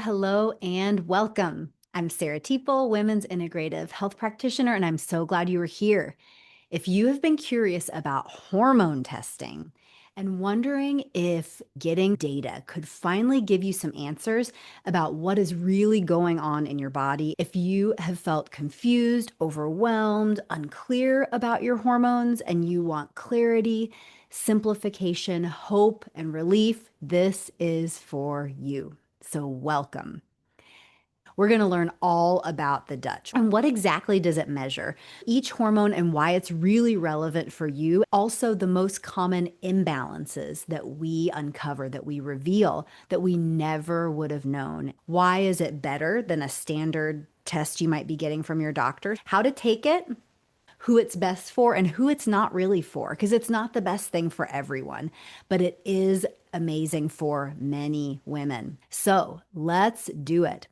Hello and welcome. I'm Sarah Teeple, Women's Integrative Health Practitioner, and I'm so glad you are here. If you have been curious about hormone testing and wondering if getting data could finally give you some answers about what is really going on in your body, if you have felt confused, overwhelmed, unclear about your hormones, and you want clarity, simplification, hope, and relief, this is for you. So, welcome. We're going to learn all about the Dutch and what exactly does it measure, each hormone and why it's really relevant for you. Also, the most common imbalances that we uncover, that we reveal, that we never would have known. Why is it better than a standard test you might be getting from your doctor? How to take it, who it's best for, and who it's not really for, because it's not the best thing for everyone, but it is amazing for many women. So let's do it.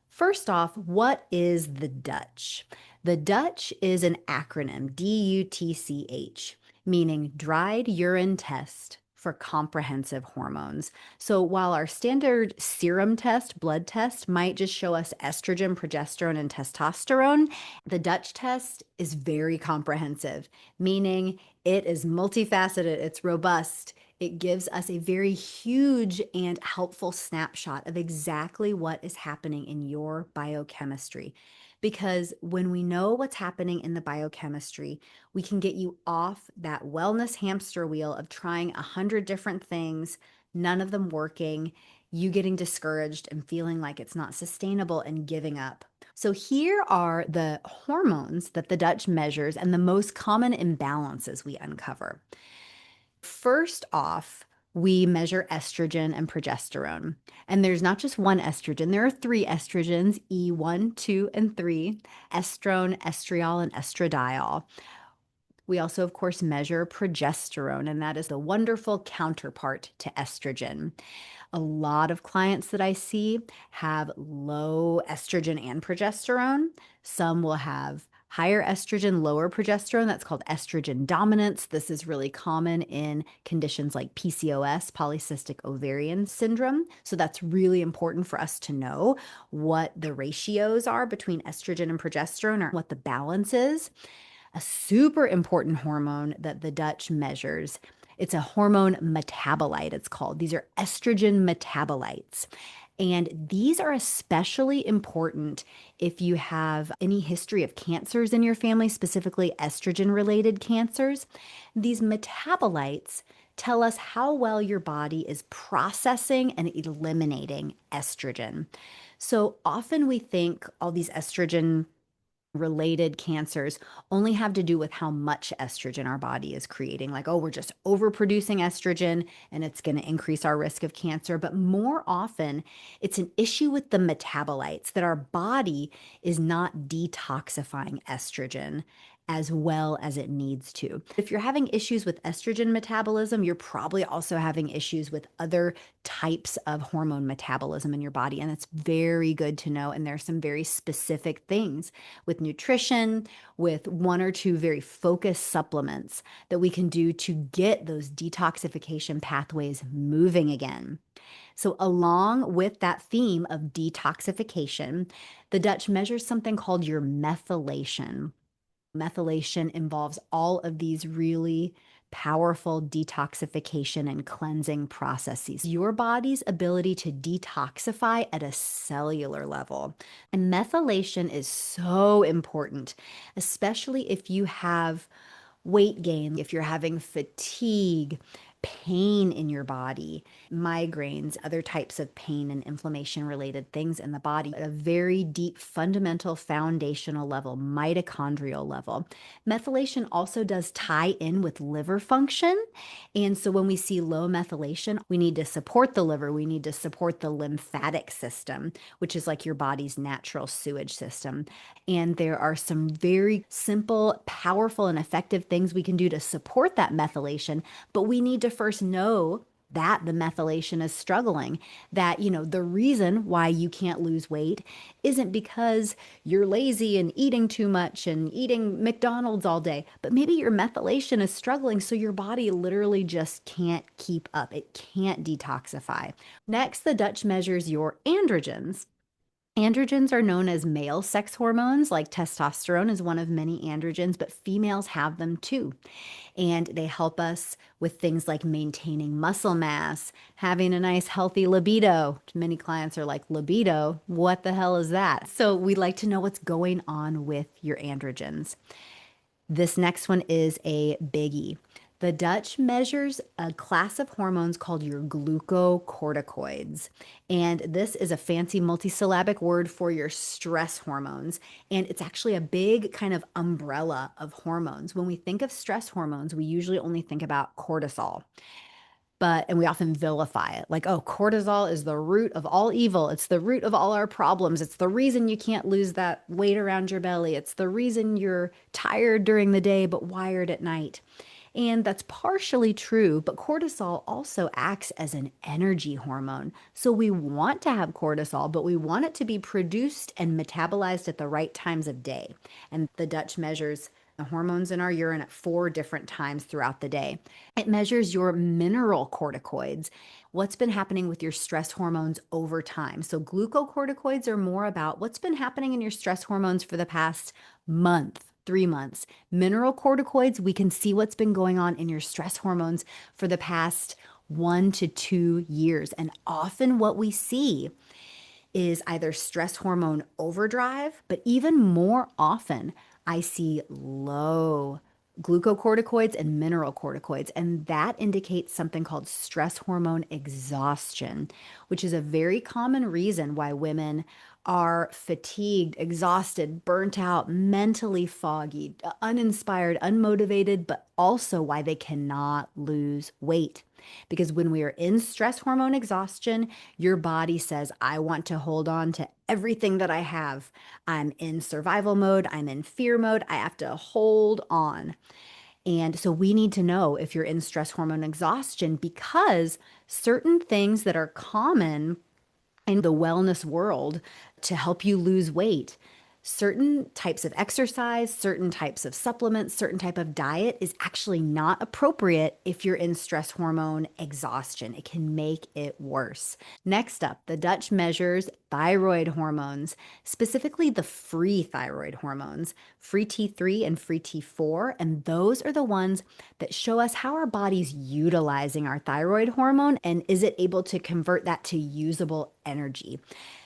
First off, what is the Dutch? The Dutch is an acronym, DUTCH, meaning dried urine test for comprehensive hormones. So while our standard serum test, blood test, might just show us estrogen, progesterone, and testosterone, the Dutch test is very comprehensive, meaning it is multifaceted, it's robust. It gives us a very huge and helpful snapshot of exactly what is happening in your biochemistry. Because when we know what's happening in the biochemistry, we can get you off that wellness hamster wheel of trying 100 different things, none of them working, you getting discouraged and feeling like it's not sustainable and giving up. So here are the hormones that the Dutch measures and the most common imbalances we uncover. First off, we measure estrogen and progesterone. And there's not just one estrogen, there are three estrogens, E1, 2, and 3, estrone, estriol, and estradiol. We also, of course, measure progesterone, and that is the wonderful counterpart to estrogen. A lot of clients that I see have low estrogen and progesterone. Some will have higher estrogen, lower progesterone. That's called estrogen dominance. This is really common in conditions like PCOS, polycystic ovarian syndrome. So that's really important for us to know what the ratios are between estrogen and progesterone, or what the balance is. A super important hormone that the Dutch measures, it's a hormone metabolite, it's called. These are estrogen metabolites. And these are especially important if you have any history of cancers in your family, specifically estrogen related cancers. These metabolites tell us how well your body is processing and eliminating estrogen. So often we think all these estrogen related cancers only have to do with how much estrogen our body is creating. Like, oh, we're just overproducing estrogen and it's going to increase our risk of cancer. But more often, it's an issue with the metabolites, that our body is not detoxifying estrogen as well as it needs to. If you're having issues with estrogen metabolism, you're probably also having issues with other types of hormone metabolism in your body. And it's very good to know. And there are some very specific things with nutrition, with one or two very focused supplements that we can do to get those detoxification pathways moving again. So, along with that theme of detoxification, the Dutch measures something called your methylation. Methylation involves all of these really powerful detoxification and cleansing processes. Your body's ability to detoxify at a cellular level. And methylation is so important, especially if you have weight gain, if you're having fatigue, pain in your body, migraines, other types of pain and inflammation related things in the body at a very deep, fundamental, foundational level, mitochondrial level. Methylation also does tie in with liver function. And so when we see low methylation, we need to support the liver, we need to support the lymphatic system, which is like your body's natural sewage system. And there are some very simple, powerful, and effective things we can do to support that methylation, but we need to first know that the methylation is struggling, that, the reason why you can't lose weight isn't because you're lazy and eating too much and eating McDonald's all day, but maybe your methylation is struggling, so your body literally just can't keep up. It can't detoxify. Next, the Dutch measures your androgens. Androgens are known as male sex hormones, like testosterone is one of many androgens, but females have them too. And they help us with things like maintaining muscle mass, having a nice healthy libido. Many clients are like, libido? What the hell is that? So we like to know what's going on with your androgens. This next one is a biggie. The Dutch measures a class of hormones called your glucocorticoids. And this is a fancy multisyllabic word for your stress hormones. And it's actually a big kind of umbrella of hormones. When we think of stress hormones, we usually only think about cortisol. And we often vilify it like, oh, cortisol is the root of all evil. It's the root of all our problems. It's the reason you can't lose that weight around your belly. It's the reason you're tired during the day but wired at night. And that's partially true, but cortisol also acts as an energy hormone. So we want to have cortisol, but we want it to be produced and metabolized at the right times of day. And the Dutch measures the hormones in our urine at 4 different times throughout the day. It measures your mineral corticoids, what's been happening with your stress hormones over time. So glucocorticoids are more about what's been happening in your stress hormones for the past month, 3 months. Mineral corticoids, we can see what's been going on in your stress hormones for the past 1 to 2 years. And often what we see is either stress hormone overdrive, but even more often, I see low glucocorticoids and mineral corticoids. And that indicates something called stress hormone exhaustion, which is a very common reason why women are fatigued, exhausted, burnt out, mentally foggy, uninspired, unmotivated, but also why they cannot lose weight. Because when we are in stress hormone exhaustion, your body says, I want to hold on to everything that I have. I'm in survival mode. I'm in fear mode. I have to hold on. And so we need to know if you're in stress hormone exhaustion because certain things that are common in the wellness world to help you lose weight, certain types of exercise, certain types of supplements, certain type of diet is actually not appropriate if you're in stress hormone exhaustion. It can make it worse. Next up, the Dutch measures thyroid hormones, specifically the free thyroid hormones, free T3 and free T4, and those are the ones that show us how our body's utilizing our thyroid hormone and is it able to convert that to usable energy.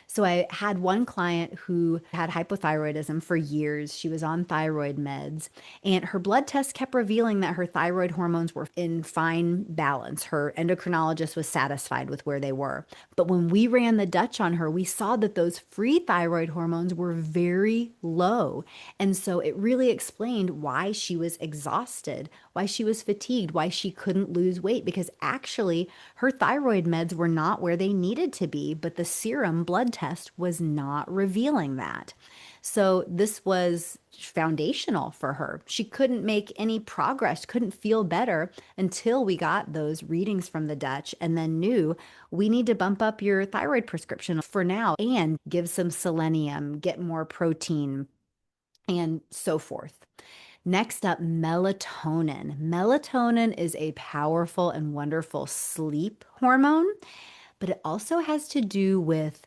So I had one client who had hypothyroidism for years. She was on thyroid meds, and her blood tests kept revealing that her thyroid hormones were in fine balance. Her endocrinologist was satisfied with where they were. But when we ran the Dutch on her, we saw that those free thyroid hormones were very low. And so it really explained why she was exhausted, why she was fatigued, why she couldn't lose weight, because actually her thyroid meds were not where they needed to be, but the serum blood test was not revealing that. So this was foundational for her. She couldn't make any progress, couldn't feel better until we got those readings from the Dutch and then knew we need to bump up your thyroid prescription for now and give some selenium, get more protein, and so forth. Next up, melatonin. Melatonin is a powerful and wonderful sleep hormone, but it also has to do with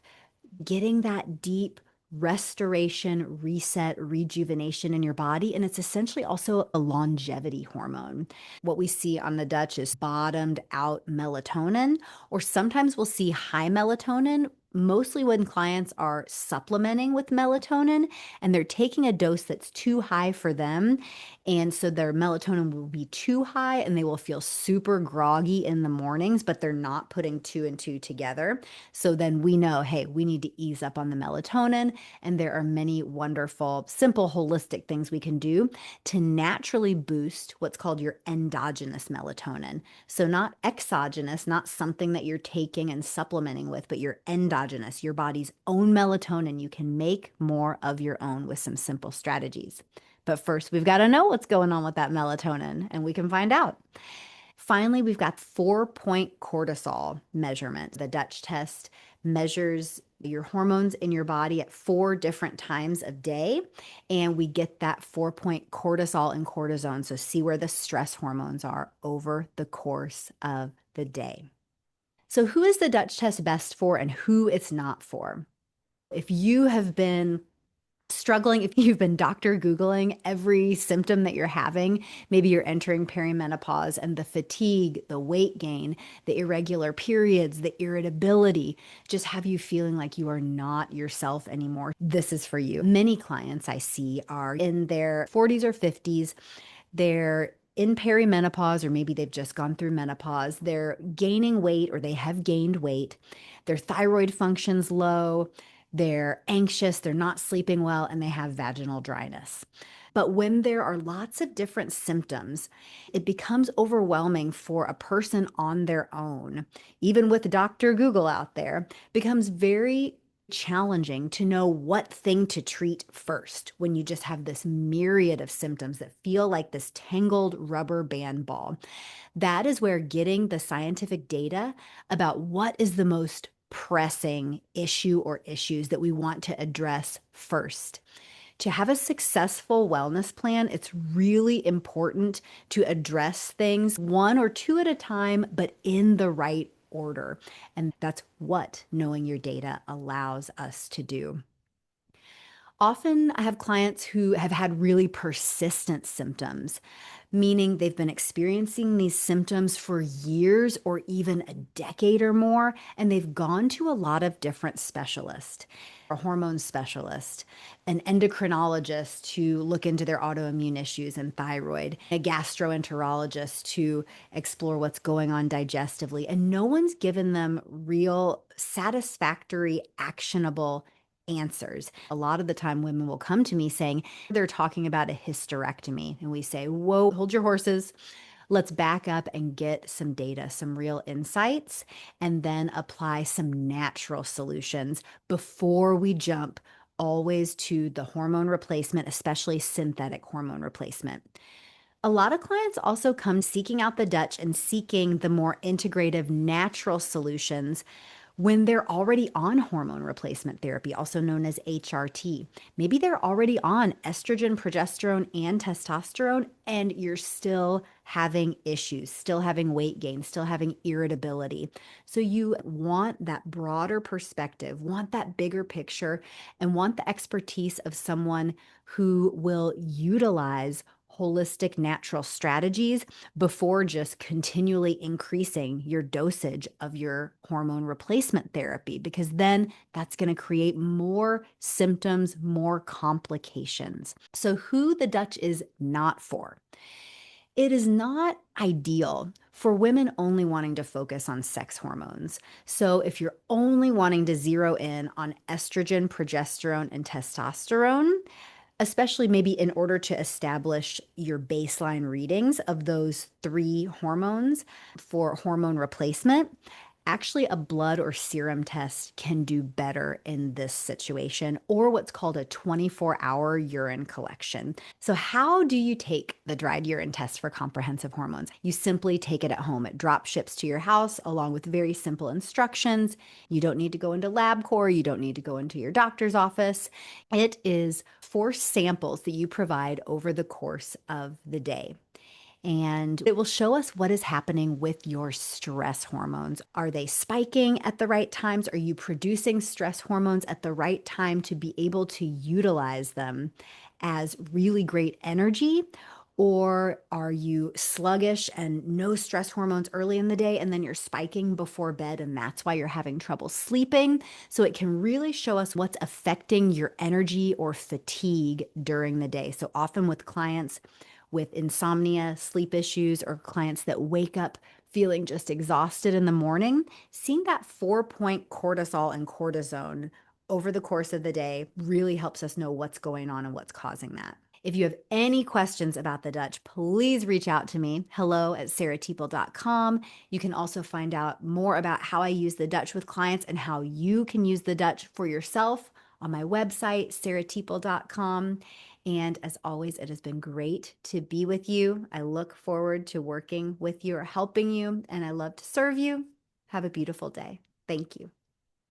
getting that deep restoration, reset, rejuvenation in your body. And it's essentially also a longevity hormone. What we see on the Dutch is bottomed out melatonin, or sometimes we'll see high melatonin. Mostly when clients are supplementing with melatonin and they're taking a dose that's too high for them. And so their melatonin will be too high and they will feel super groggy in the mornings, but they're not putting two and two together. So then we know, hey, we need to ease up on the melatonin. And there are many wonderful, simple, holistic things we can do to naturally boost what's called your endogenous melatonin. So not exogenous, not something that you're taking and supplementing with, but your endogenous, your body's own melatonin. You can make more of your own with some simple strategies. But first, we've got to know what's going on with that melatonin, and we can find out. Finally, we've got 4-point cortisol measurement. The Dutch test measures your hormones in your body at 4 different times of day, and we get that 4-point cortisol and cortisone. So see where the stress hormones are over the course of the day. So who is the Dutch test best for and who it's not for? If you have been struggling, if you've been doctor Googling every symptom that you're having, maybe you're entering perimenopause and the fatigue, the weight gain, the irregular periods, the irritability, just have you feeling like you are not yourself anymore. This is for you. Many clients I see are in their 40s or 50s. They're in perimenopause, or maybe they've just gone through menopause. They're gaining weight or they have gained weight. Their thyroid function's low. They're anxious, they're not sleeping well, and they have vaginal dryness. But when there are lots of different symptoms, it becomes overwhelming for a person on their own, even with Dr. Google out there, becomes very challenging to know what thing to treat first when you just have this myriad of symptoms that feel like this tangled rubber band ball. That is where getting the scientific data about what is the most pressing issue or issues that we want to address first. To have a successful wellness plan, it's really important to address things one or two at a time, but in the right order. And that's what knowing your data allows us to do. Often, I have clients who have had really persistent symptoms, meaning they've been experiencing these symptoms for years or even a decade or more, and they've gone to a lot of different specialists, a hormone specialist, an endocrinologist to look into their autoimmune issues and thyroid, a gastroenterologist to explore what's going on digestively, and no one's given them real, satisfactory, actionable answers. A lot of the time, women will come to me saying they're talking about a hysterectomy, and we say, whoa, hold your horses. Let's back up and get some data, some real insights, and then apply some natural solutions before we jump always to the hormone replacement, especially synthetic hormone replacement. A lot of clients also come seeking out the Dutch and seeking the more integrative natural solutions when they're already on hormone replacement therapy, also known as HRT. Maybe they're already on estrogen, progesterone, and testosterone, and you're still having issues, still having weight gain, still having irritability. So you want that broader perspective, want that bigger picture, and want the expertise of someone who will utilize holistic natural strategies before just continually increasing your dosage of your hormone replacement therapy, because then that's going to create more symptoms, more complications. So, who the Dutch is not for. It is not ideal for women only wanting to focus on sex hormones. So, if you're only wanting to zero in on estrogen, progesterone, and testosterone, especially maybe in order to establish your baseline readings of those three hormones for hormone replacement, actually a blood or serum test can do better in this situation, or what's called a 24-hour urine collection. So how do you take the dried urine test for comprehensive hormones? You simply take it at home. It drop ships to your house along with very simple instructions. You don't need to go into LabCorp. You don't need to go into your doctor's office. It is 4 samples that you provide over the course of the day. And it will show us what is happening with your stress hormones. Are they spiking at the right times? Are you producing stress hormones at the right time to be able to utilize them as really great energy? Or are you sluggish and no stress hormones early in the day, and then you're spiking before bed, and that's why you're having trouble sleeping? So it can really show us what's affecting your energy or fatigue during the day. So often with clients with insomnia, sleep issues, or clients that wake up feeling just exhausted in the morning, seeing that 4-point cortisol and cortisone over the course of the day really helps us know what's going on and what's causing that. If you have any questions about the Dutch, please reach out to me, hello@sarahteeple.com. You can also find out more about how I use the Dutch with clients and how you can use the Dutch for yourself on my website, sarahteeple.com. And as always, it has been great to be with you. I look forward to working with you or helping you, and I love to serve you. Have a beautiful day. Thank you.